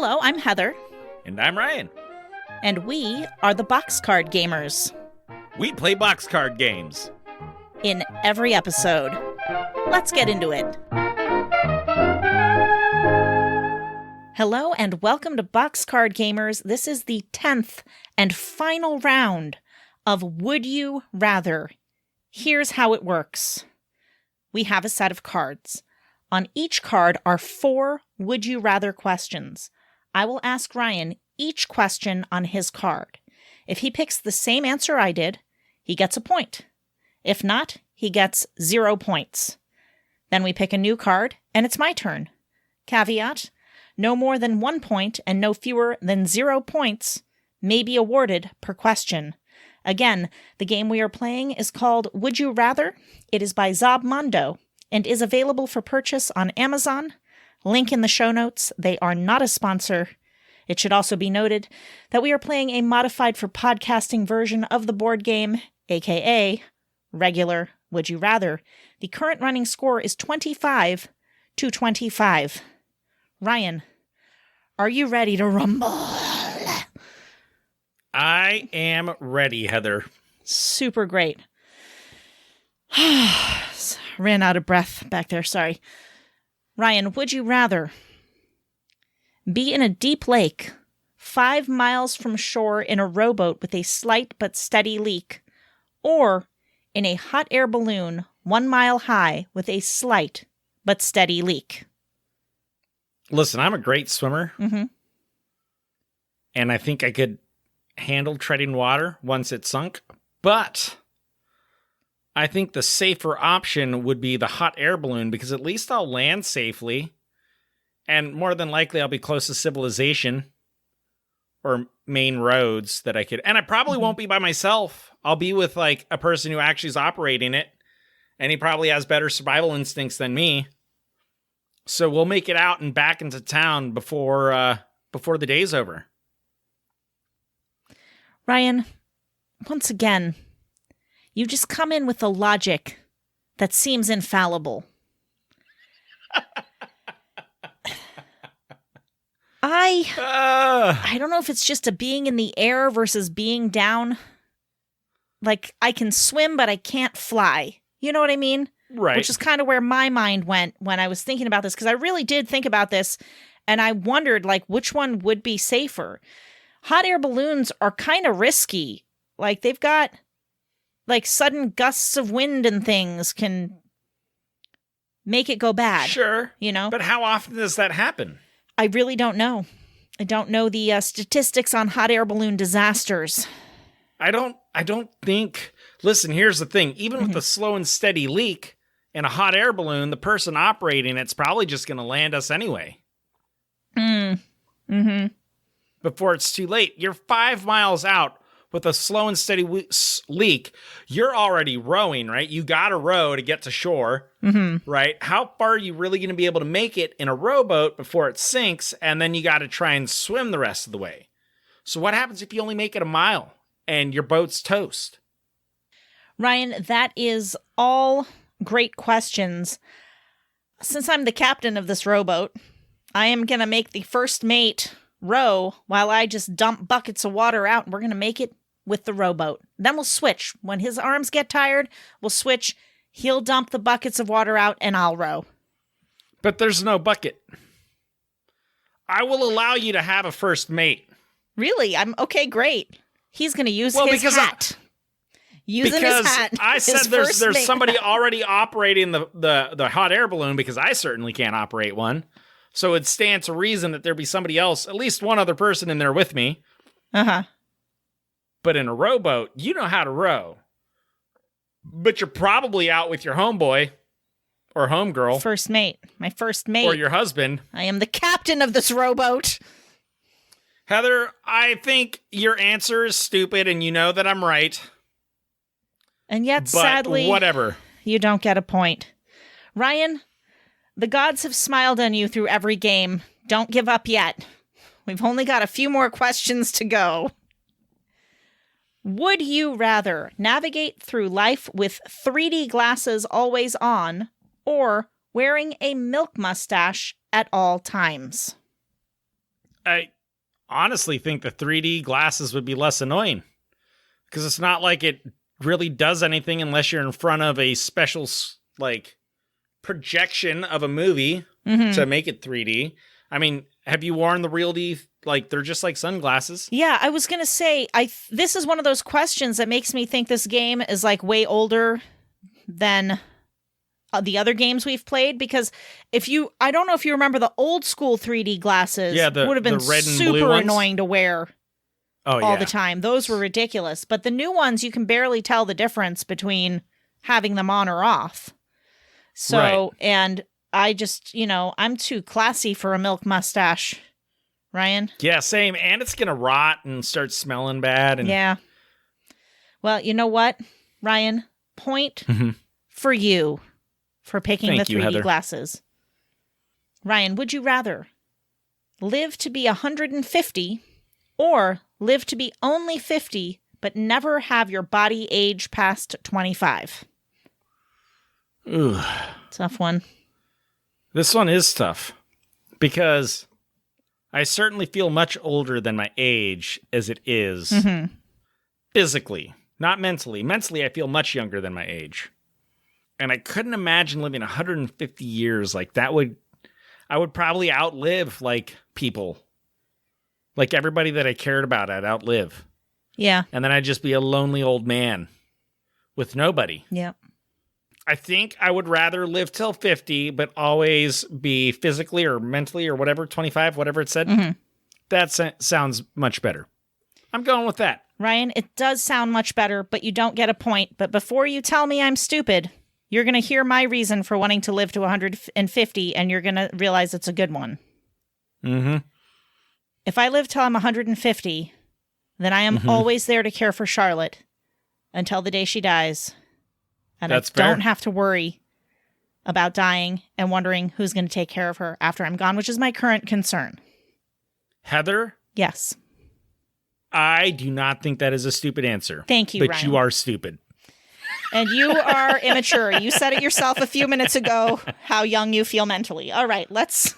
Hello, I'm Heather. And I'm Ryan. And we are the Boxcard Gamers. We play boxcard games. In every episode. Let's get into it. Hello and welcome to Boxcard Gamers. This is the 10th and final round of Would You Rather. Here's how it works. We have a set of cards. On each card are 4 Would You Rather questions. I will ask Ryan each question on his card. If he picks the same answer I did, he gets a point. If not, he gets 0 points. Then we pick a new card, and it's my turn. Caveat, no more than 1 point and no fewer than 0 points may be awarded per question. Again, the game we are playing is called Would You Rather? It is by Zobmondo and is available for purchase on Amazon. Link in the show notes. They are not a sponsor. It should also be noted that we are playing a modified for podcasting version of the board game, aka regular Would You Rather. The current running score is 25-25. Ryan, are you ready to rumble? I am ready, Heather. Super great. Ran out of breath back there, sorry. Ryan, would you rather be in a deep lake 5 miles from shore in a rowboat with a slight but steady leak, or in a hot air balloon 1 mile high with a slight but steady leak? Listen, I'm a great swimmer. Mm-hmm. And I think I could handle treading water once it's sunk. But I think the safer option would be the hot air balloon, because at least I'll land safely. And more than likely, I'll be close to civilization or main roads that I could. And I probably won't be by myself. I'll be with like a person who actually is operating it. And he probably has better survival instincts than me. So we'll make it out and back into town before the day's over. Ryan, once again, you just come in with a logic that seems infallible. I don't know if it's just a being in the air versus being down. Like, I can swim, but I can't fly. You know what I mean? Right. Which is kind of where my mind went when I was thinking about this, because I really did think about this, and I wondered, like, which one would be safer. Hot air balloons are kind of risky. Like, they've got, like, sudden gusts of wind and things can make it go bad. Sure. You know? But how often does that happen? I really don't know. I don't know the statistics on hot air balloon disasters. I don't think... Listen, here's the thing. Even with a slow and steady leak in a hot air balloon, the person operating it's probably just going to land us anyway. Mm-hmm. Before it's too late. You're 5 miles out with a slow and steady leak. You're already rowing, right? You got to row to get to shore, right? How far are you really going to be able to make it in a rowboat before it sinks? And then you got to try and swim the rest of the way. So what happens if you only make it a mile and your boat's toast? Ryan, that is all great questions. Since I'm the captain of this rowboat, I am going to make the first mate row while I just dump buckets of water out, and we're going to make it with the rowboat. Then we'll switch. When his arms get tired, we'll switch. He'll dump the buckets of water out, and I'll row. But there's no bucket. I will allow you to have a first mate. Really? Okay, great. He's going to use his hat. Using his hat. I said there's somebody already operating the hot air balloon, because I certainly can't operate one. So it stands to reason that there'd be somebody else, at least one other person in there with me. Uh-huh. But in a rowboat, you know how to row. But you're probably out with your homeboy or homegirl. First mate. My first mate. Or your husband. I am the captain of this rowboat. Heather, I think your answer is stupid, and you know that I'm right. And yet, but sadly, whatever. You don't get a point. Ryan, the gods have smiled on you through every game. Don't give up yet. We've only got a few more questions to go. Would you rather navigate through life with 3D glasses always on, or wearing a milk mustache at all times? I honestly think the 3D glasses would be less annoying because it's not like it really does anything unless you're in front of a special like projection of a movie to make it 3D. I mean, have you worn the Real D? Like, they're just like sunglasses. Yeah, I was going to say, this is one of those questions that makes me think this game is like way older than the other games we've played, because I don't know if you remember the old school 3D glasses. Yeah, would have been the red and blue super ones. annoying to wear all the time. Those were ridiculous. But the new ones, you can barely tell the difference between having them on or off. So, and I just, I'm too classy for a milk mustache, Ryan. Yeah, same. And it's going to rot and start smelling bad. And Yeah. Well, you know what, Ryan? Point for you for picking the 3D Heather. glasses. Ryan, would you rather live to be 150 or live to be only 50 but never have your body age past 25? Ooh. Tough one. This one is tough because I certainly feel much older than my age as it is physically, not mentally. Mentally, I feel much younger than my age. And I couldn't imagine living 150 years. Like I would probably outlive like people. Like everybody that I cared about, I'd outlive. Yeah. And then I'd just be a lonely old man with nobody. Yeah. I think I would rather live till 50, but always be physically or mentally or whatever, 25, whatever it said. That sounds much better. I'm going with that. Ryan, it does sound much better, but you don't get a point. But before you tell me I'm stupid, you're going to hear my reason for wanting to live to 150, and you're going to realize it's a good one. If I live till I'm 150, then I am always there to care for Charlotte until the day she dies. And That's I don't fair. have to worry about dying and wondering who's going to take care of her after I'm gone, which is my current concern. Heather, Yes. I do not think that is a stupid answer. Thank you, but Ryan. you are stupid. And you are immature. You said it yourself a few minutes ago, how young you feel mentally. All right, that's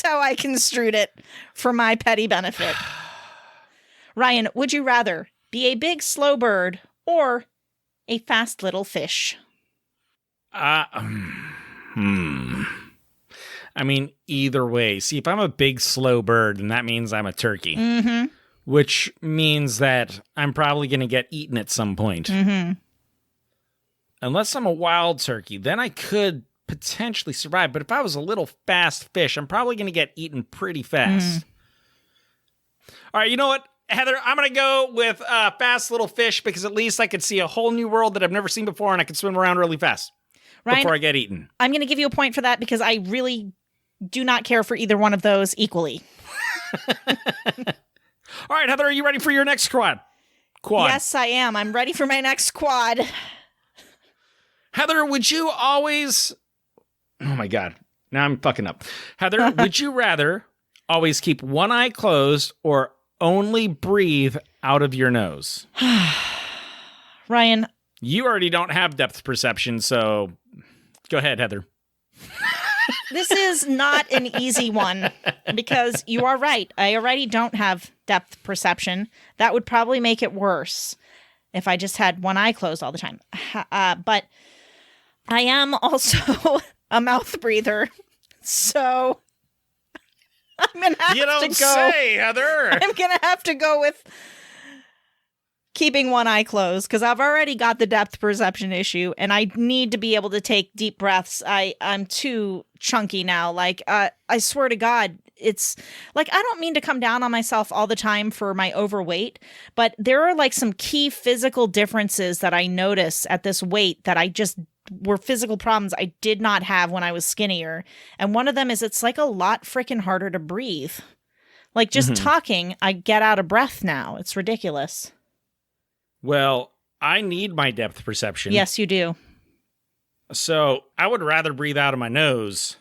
how I construed it for my petty benefit. Ryan, would you rather be a big slow bird or a fast little fish? I mean, either way. See, if I'm a big slow bird, then that means I'm a turkey. Which means that I'm probably going to get eaten at some point. Unless I'm a wild turkey, then I could potentially survive. But if I was a little fast fish, I'm probably going to get eaten pretty fast. All right, you know what, Heather? I'm going to go with fast little fish because at least I could see a whole new world that I've never seen before and I could swim around really fast Ryan, before I get eaten. I'm going to give you a point for that because I really do not care for either one of those equally. All right, Heather, are you ready for your next quad? Yes, I am. I'm ready for my next quad. Heather, would you always... Oh, my God. Now I'm fucking up. Heather, would you rather always keep one eye closed or only breathe out of your nose? Ryan. You already don't have depth perception, so go ahead, Heather. This is not an easy one because you are right. I already don't have depth perception. That would probably make it worse if I just had one eye closed all the time. But I am also a mouth breather, so I'm going to have to go. You don't say, Heather. I'm going to have to go with keeping one eye closed because I've already got the depth perception issue and I need to be able to take deep breaths. I'm too chunky now. Like, I swear to God, it's like, I don't mean to come down on myself all the time for my overweight, but there are like some key physical differences that I notice at this weight that I just were physical problems I did not have when I was skinnier. And one of them is it's like a lot freaking harder to breathe. Like just talking, I get out of breath now. It's ridiculous. Well, I need my depth perception. Yes, you do. So I would rather breathe out of my nose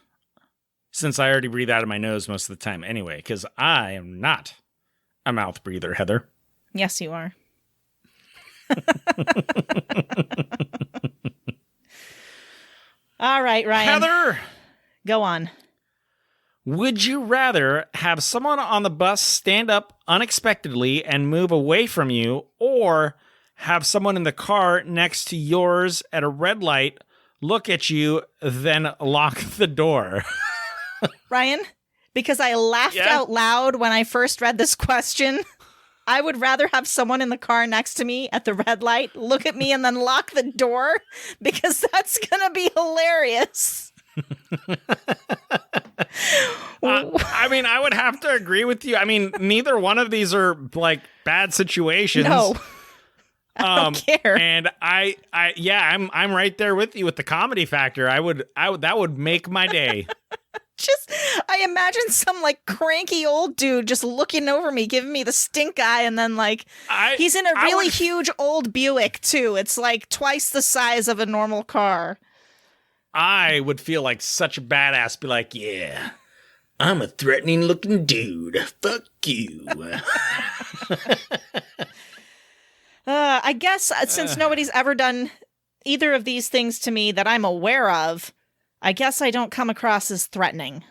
since I already breathe out of my nose most of the time anyway, because I am not a mouth breather, Heather. Yes, you are. All right, Ryan. Heather! Go on. Would you rather have someone on the bus stand up unexpectedly and move away from you, or have someone in the car next to yours at a red light look at you, then lock the door? Ryan, because I laughed out loud when I first read this question, I would rather have someone in the car next to me at the red light look at me and then lock the door, because that's going to be hilarious. I mean, I would have to agree with you. I mean, neither one of these are like bad situations. No, I don't care. And I'm right there with you with the comedy factor. That would make my day. I imagine some like cranky old dude just looking over me, giving me the stink eye, and then like he's in a really huge old Buick too. It's like twice the size of a normal car. I would feel like such a badass. Be like, yeah, I'm a threatening looking dude. Fuck you. I guess since nobody's ever done either of these things to me that I'm aware of, I guess I don't come across as threatening.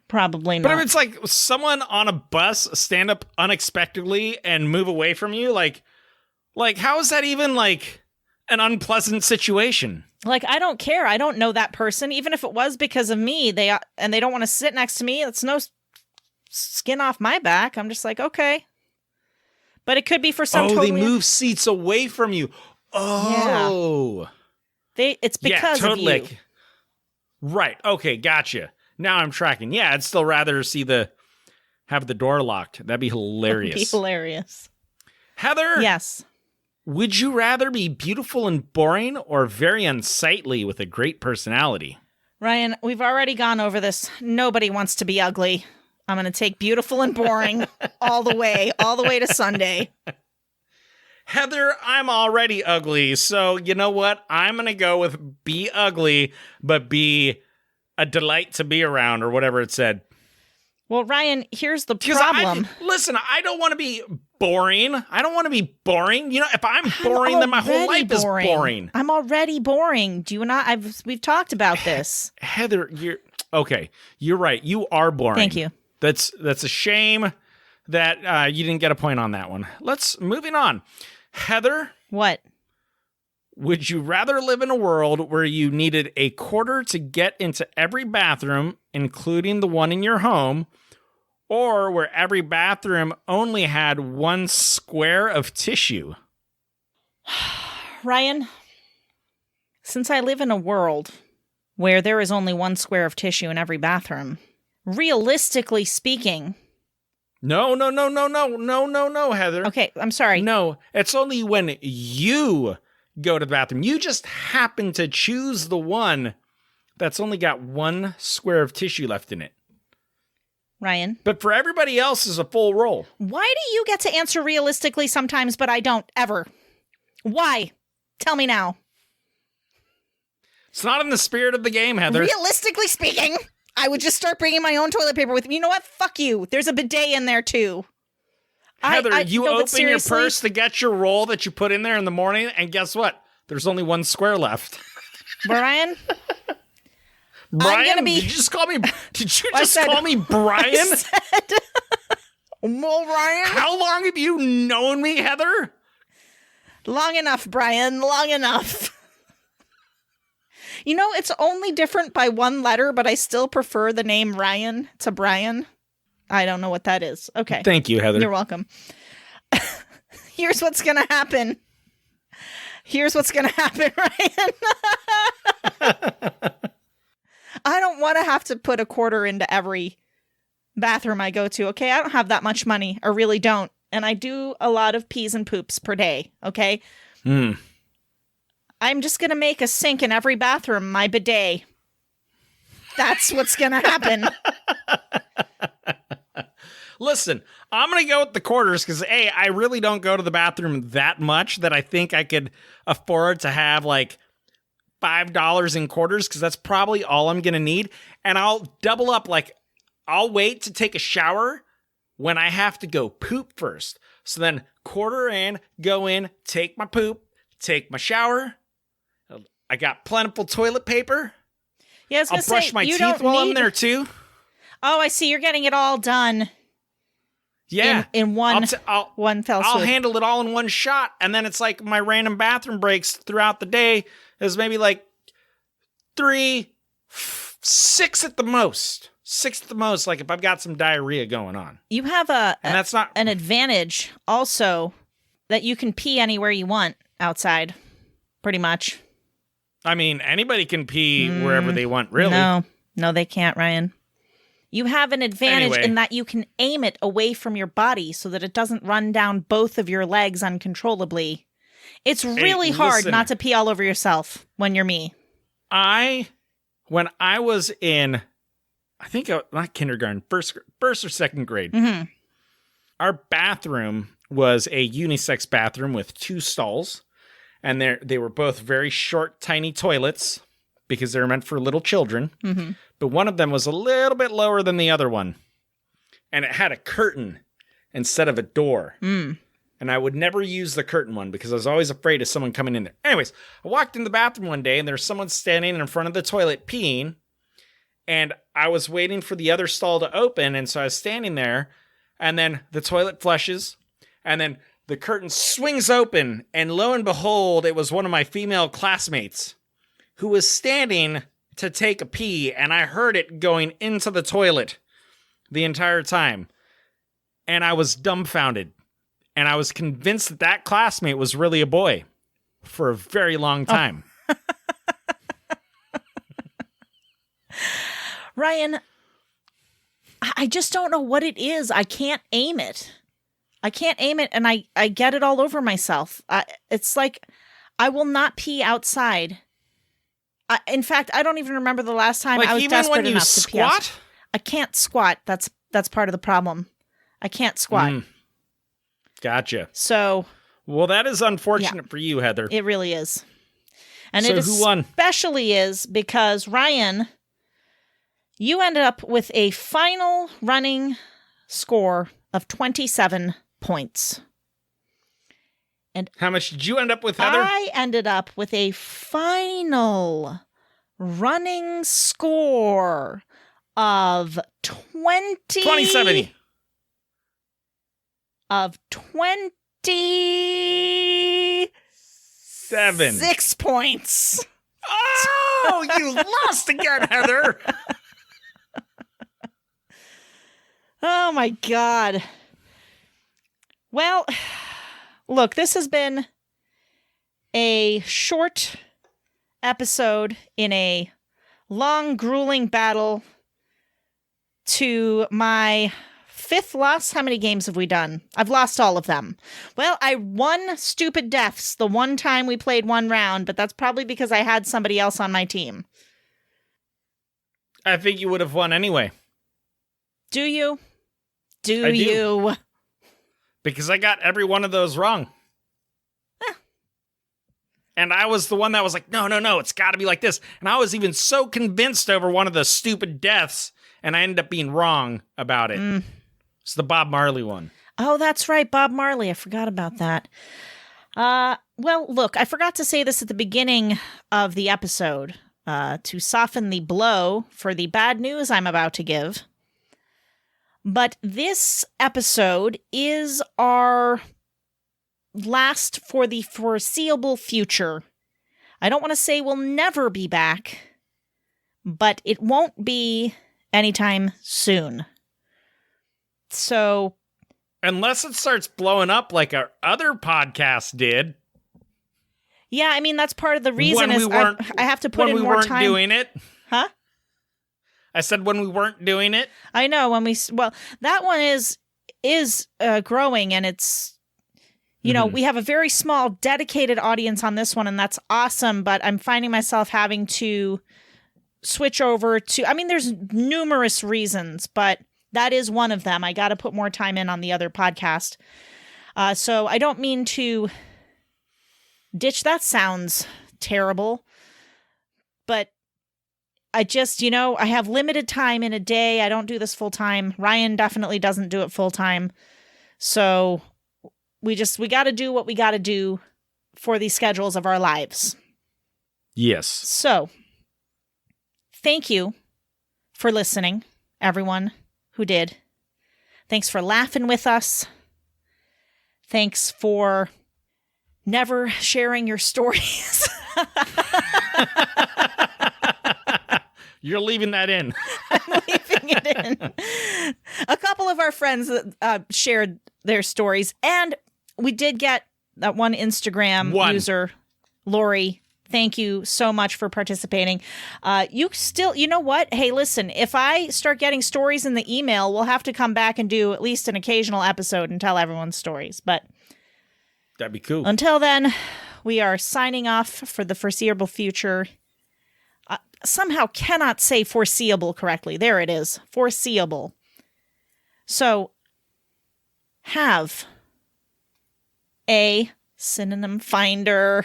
Probably not. But if it's like someone on a bus stand up unexpectedly and move away from you, like how is that even like an unpleasant situation? Like, I don't care. I don't know that person. Even if it was because of me, they don't want to sit next to me. It's no skin off my back. I'm just like, okay. But it could be for some they move seats away from you. Oh. Yeah. It's because of you. Right. Okay, gotcha. Now I'm tracking. Yeah, I'd still rather have the door locked. That'd be hilarious. That'd be hilarious. Heather? Yes. Would you rather be beautiful and boring or very unsightly with a great personality? Ryan, we've already gone over this. Nobody wants to be ugly. I'm going to take beautiful and boring all the way to Sunday. Heather, I'm already ugly, so you know what? I'm going to go with be ugly, but be a delight to be around, or whatever it said. Well, Ryan, here's the problem. Listen, I don't want to be boring. I don't want to be boring. You know, if I'm boring, then my whole life is boring. I'm already boring. Do you not? We've talked about this. Heather, you're right. You are boring. Thank you. That's a shame that you didn't get a point on that one. Moving on. Heather. What? Would you rather live in a world where you needed a quarter to get into every bathroom, including the one in your home, or where every bathroom only had one square of tissue? Ryan, since I live in a world where there is only one square of tissue in every bathroom, realistically speaking... No, Heather. Okay, I'm sorry. No, it's only when you go to the bathroom. You just happen to choose the one that's only got one square of tissue left in it. Ryan. But for everybody else is a full roll. Why do you get to answer realistically sometimes, but I don't ever? Why? Tell me now. It's not in the spirit of the game, Heather. Realistically speaking, I would just start bringing my own toilet paper with me. You know what? Fuck you. There's a bidet in there too. Heather, you open your purse to get your roll that you put in there in the morning, and guess what? There's only one square left. Brian? Brian? Did you just call me Brian? Well, Ryan? How long have you known me, Heather? Long enough, Brian. Long enough. You know, it's only different by one letter, but I still prefer the name Ryan to Brian. I don't know what that is. Okay. Thank you, Heather. You're welcome. Here's what's going to happen. Ryan. I don't want to have to put a quarter into every bathroom I go to, okay? I don't have that much money. I really don't. And I do a lot of pees and poops per day, okay? I'm just going to make a sink in every bathroom, my bidet. That's what's going to happen. Listen, I'm going to go with the quarters because, A, I really don't go to the bathroom that much that I think I could afford to have like $5 in quarters, because that's probably all I'm going to need. And I'll double up, like I'll wait to take a shower when I have to go poop first. So then quarter in, go in, take my poop, take my shower. I got plentiful toilet paper. Yeah, I'll brush my teeth while I'm there too. Oh, I see. You're getting it all done. Yeah. In one fell swoop. I'll handle it all in one shot. And then it's like my random bathroom breaks throughout the day is maybe like 3, 6 at the most. 6 at the most, like if I've got some diarrhea going on. You have that's not an advantage also that you can pee anywhere you want outside, pretty much. I mean, anybody can pee wherever they want, really. No, they can't, Ryan. You have an advantage in that you can aim it away from your body so that it doesn't run down both of your legs uncontrollably. It's really hard not to pee all over yourself when you're me. When I was in, I think not kindergarten, first or second grade, our bathroom was a unisex bathroom with 2 stalls, and they were both very short, tiny toilets because they were meant for little children. Mm-hmm. But one of them was a little bit lower than the other one, and it had a curtain instead of a door. And I would never use the curtain one because I was always afraid of someone coming in there. Anyways, I walked in the bathroom one day, and there's someone standing in front of the toilet peeing, and I was waiting for the other stall to open, and so I was standing there, and then the toilet flushes, and then the curtain swings open, and lo and behold, it was one of my female classmates who was standing to take a pee, and I heard it going into the toilet the entire time. And I was dumbfounded. And I was convinced that that classmate was really a boy for a very long time. Oh. Ryan, I just don't know what it is. I can't aim it. And I get it all over myself. It's like I will not pee outside. In fact, I don't even remember the last time I was desperate enough to pee outside. I can't squat. That's part of the problem. I can't squat. Gotcha. So, well, that is unfortunate for you, Heather. It really is. And so it who won? Especially is because, Ryan, you ended up with a final running score of 27 points. And how much did you end up with, Heather? I ended up with a final running score of 27. Of 26 points. Oh, you lost again, Heather. Oh, my God. Well, look, this has been a short episode in a long, grueling battle to my 5th loss. How many games have we done? I've lost all of them. Well, I won stupid deaths the one time we played one round, but that's probably because I had somebody else on my team. I think you would have won anyway. Do you? Do you? Because I got every one of those wrong. And I was the one that was like, no, it's got to be like this. And I was even so convinced over one of the stupid deaths, and I ended up being wrong about it. It's the Bob Marley one. Oh, that's right, Bob Marley. I forgot about that. Well, look, I forgot to say this at the beginning of the episode to soften the blow for the bad news I'm about to give. But this episode is our last for the foreseeable future. I don't want to say we'll never be back, but it won't be anytime soon. So, unless it starts blowing up like our other podcast did. Yeah, I mean, that's part of the reason is I have to put in more time. When we weren't doing it. Huh? I said when we weren't doing it. I know that one is growing, and it's, you know, we have a very small dedicated audience on this one, and that's awesome. But I'm finding myself having to switch over to, I mean, there's numerous reasons, but that is one of them. I got to put more time in on the other podcast. So I don't mean to ditch. That sounds terrible, but I just, I have limited time in a day. I don't do this full time. Ryan definitely doesn't do it full time. So we got to do what we got to do for the schedules of our lives. Yes. So thank you for listening. everyone who did. Thanks for laughing with us. Thanks for never sharing your stories. You're leaving that in. I'm leaving it in. A couple of our friends shared their stories, and we did get that one Instagram user, Lori. Thank you so much for participating. You know what? Hey, listen, if I start getting stories in the email, we'll have to come back and do at least an occasional episode and tell everyone's stories. But that'd be cool. Until then, we are signing off for the foreseeable future. Somehow cannot say foreseeable correctly. There it is. Foreseeable. So, have a synonym finder.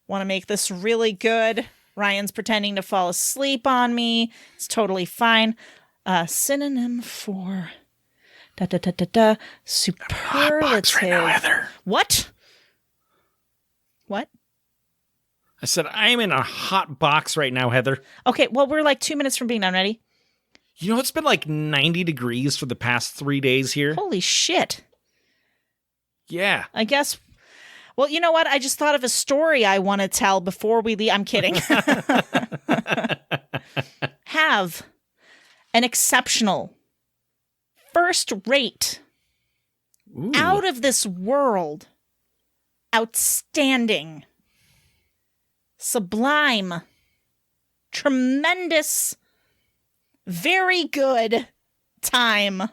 Want to make this really good. Ryan's pretending to fall asleep on me. It's totally fine. Synonym for superlative. Right now, Heather. What? I said, I am in a hot box right now, Heather. Okay, well, we're like 2 minutes from being done. Ready? You know, it's been like 90 degrees for the past 3 days here. Holy shit. Yeah. I guess. Well, you know what? I just thought of a story I want to tell before we leave. I'm kidding. Have an exceptional, first rate, out of this world, outstanding, sublime, tremendous, very good time.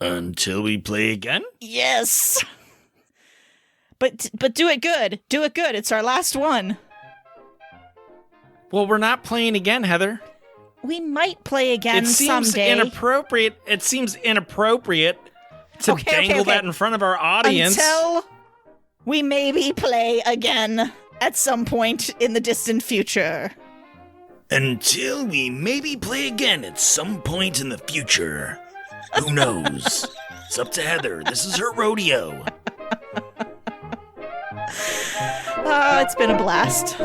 Until we play again? Yes. But do it good. Do it good. It's our last one. Well, we're not playing again, Heather. We might play again someday. It seems inappropriate to dangle that in front of our audience. Until we maybe play again at some point in the distant future. Until we maybe play again at some point in the future. Who knows? It's up to Heather. This is her rodeo. It's been a blast.